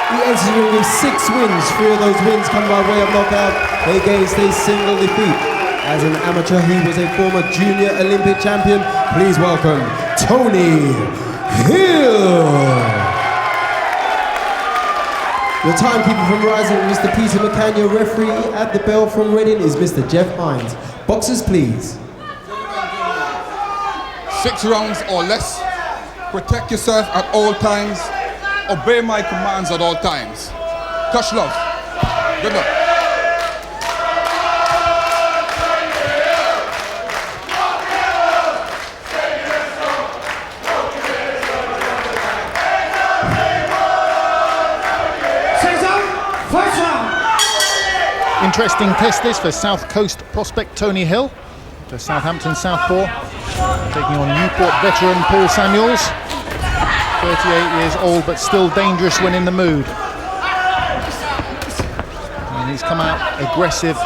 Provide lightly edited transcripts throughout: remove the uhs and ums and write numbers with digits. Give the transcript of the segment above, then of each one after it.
He enters the ring with 6 wins. 3 of those wins come by way of knockout against a single defeat. As an amateur, he was a former junior Olympic champion. Please welcome Tony Hill. Your timekeeper from Rising, Mr. Peter McCann. Your referee at the bell from Reading is Mr. Jeff Hines. Boxers, please. 6 rounds or less. Protect yourself at all times. Obey my commands at all times. Touch love. Good luck. Interesting test this for South Coast prospect Tony Hill, the Southampton southpaw, taking on Newport veteran Paul Samuels, 38 years old but still dangerous when in the mood. And he's come out aggressive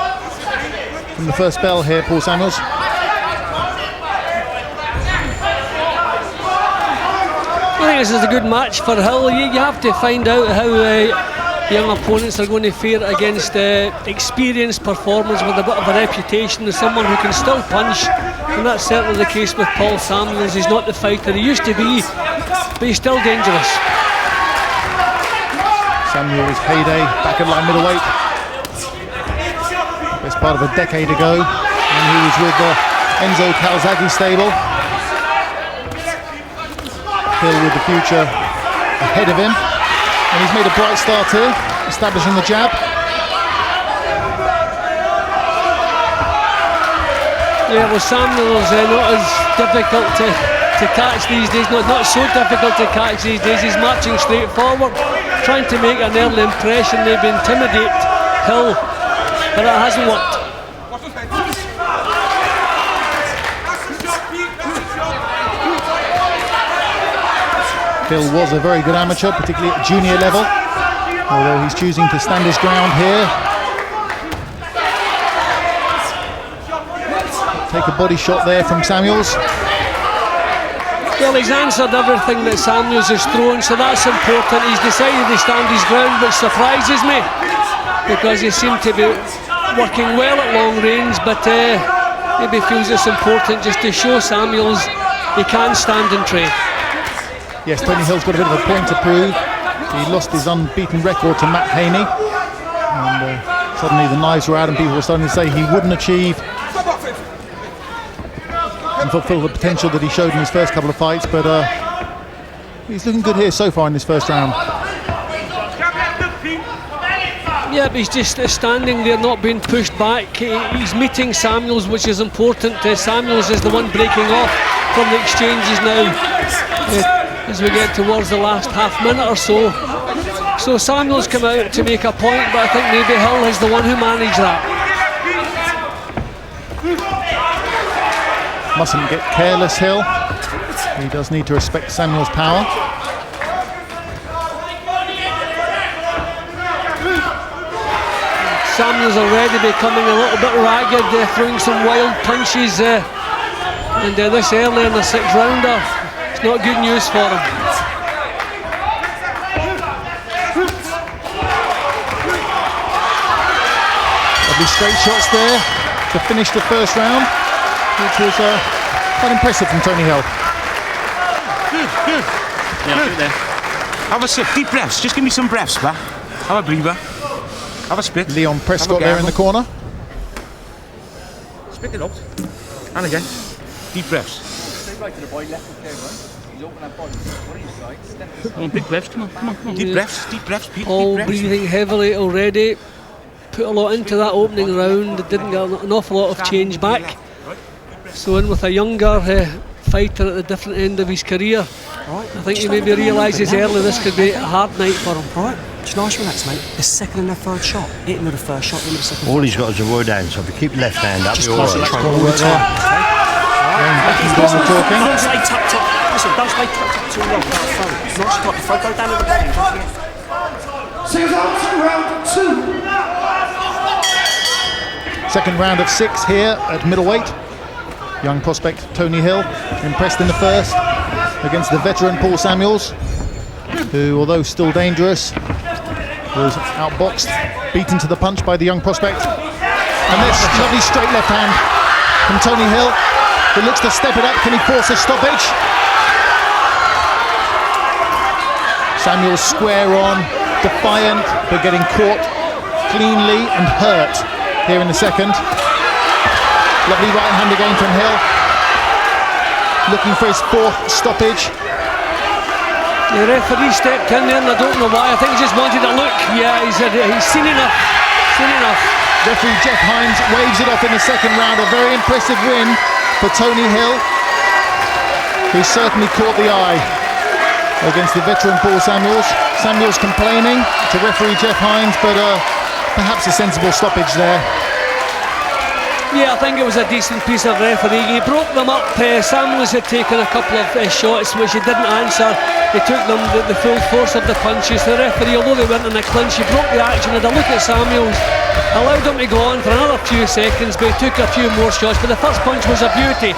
from the first bell here, Paul Samuels. I think this is a good match for Hill. You have to find out how young opponents are going to fare against experienced performers with a bit of a reputation as someone who can still punch, and that's certainly the case with Paul Samuels. He's not the fighter he used to be, but he's still dangerous. Samuels' heyday back at light middleweight, best part of a decade ago, when he was with the Enzo Calzaghe stable. Hill with the future ahead of him. And he's made a bright start here, establishing the jab. Yeah, well, Samuel's not as difficult to catch these days, not so difficult to catch these days. He's marching straight forward, trying to make an early impression, maybe intimidate Hill, but it hasn't worked. Hill was a very good amateur, particularly at junior level, although he's choosing to stand his ground here. Take a body shot there from Samuels. Well, he's answered everything that Samuels has thrown, so that's important. He's decided to stand his ground, which surprises me, because he seemed to be working well at long range, but maybe feels it's important just to show Samuels he can stand and trade. Yes, Tony Hill's got a bit of a point to prove. He lost his unbeaten record to Matt Haney, and suddenly the knives were out and people were starting to say he wouldn't achieve and fulfill the potential that he showed in his first couple of fights, but he's looking good here so far in this first round. Yeah, but he's just standing there, not being pushed back. He's meeting Samuels, which is important. Samuels is the one breaking off from the exchanges now. As we get towards the last half minute or so. So Samuels come out to make a point, but I think maybe Hill is the one who managed that. Mustn't get careless, Hill. He does need to respect Samuels' power. Samuels already becoming a little bit ragged, throwing some wild punches, and this early in the 6th rounder. It's not good news for him. Lovely straight shots there to finish the first round, which was quite impressive from Tony Hill. Good. Yeah, good there. Have a sip, deep breaths. Just give me some breaths, man. Have a breather. Have a spit. Leon Prescott there in the corner. Spit it out. And again. Deep breaths. Come on, big breaths, come on. Deep breaths, Pete. All breathing heavily already. Put a lot into that opening round. Didn't get an awful lot of change back. So in with a younger fighter at the different end of his career. I think he maybe realises early this could be a hard night for him. Alright, just nice relax, mate. The second and the third shot. Hit him with the first shot, then the second. All he's got is a wide hand, so if you keep left hand up, you're all right. All the time. Don't stay tucked up. Listen, don't stay tucked up too long. It's not stop. If I go down to the bottom, don't forget. Second round 2. Second round of 6 here at middleweight. Young prospect Tony Hill impressed in the first against the veteran Paul Samuels, who, although still dangerous, was outboxed, beaten to the punch by the young prospect. And this lovely straight left hand from Tony Hill, who looks to step it up. Can he force a stoppage? Samuels square on, defiant, but getting caught cleanly and hurt here in the second. Lovely right hand again from Hill, looking for his fourth stoppage. The referee stepped in there, and I don't know why. I think he just wanted a look. Yeah, he's seen enough. Seen enough. Referee Jeff Hines waves it off in the second round. A very impressive win for Tony Hill, who certainly caught the eye against the veteran Paul Samuels. Samuels complaining to referee Jeff Hines, but perhaps a sensible stoppage there. Yeah, I think it was a decent piece of refereeing. He broke them up. Samuels had taken a couple of shots which he didn't answer. He took them the full force of the punches. The referee, although they weren't in a clinch, he broke the action, had a look at Samuels, allowed him to go on for another few seconds, but he took a few more shots. But the first punch was a beauty.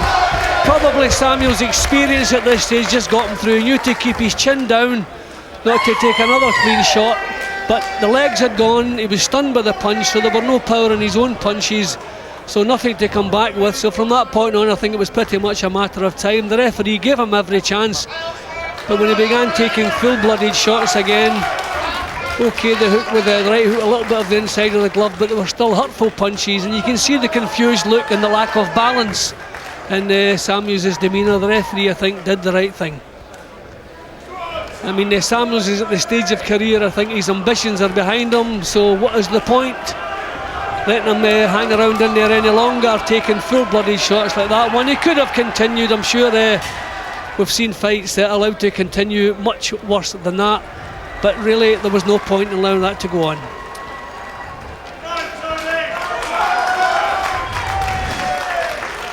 Probably Samuels' experience at this stage just got him through. He knew to keep his chin down, not to take another clean shot. But the legs had gone, he was stunned by the punch, so there were no power in his own punches. So nothing to come back with. So from that point on, I think it was pretty much a matter of time. The referee gave him every chance, but when he began taking full-blooded shots again, okay, the hook with the right hook, a little bit of the inside of the glove, but they were still hurtful punches, and you can see the confused look and the lack of balance in Samuels' demeanour. The referee, I think, did the right thing. I mean, Samuels is at the stage of career, I think his ambitions are behind him, so what is the point letting him hang around in there any longer, taking full-blooded shots like that one? He could have continued. I'm sure we've seen fights that allowed to continue much worse than that, but really there was no point in allowing that to go on.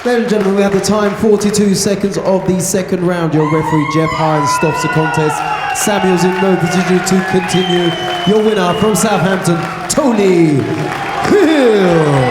Ladies and gentlemen, we have the time, 42 seconds of the second round. Your referee Jeff Hines stops the contest. Samuels in no position to continue. Your winner from Southampton, Tony Hill.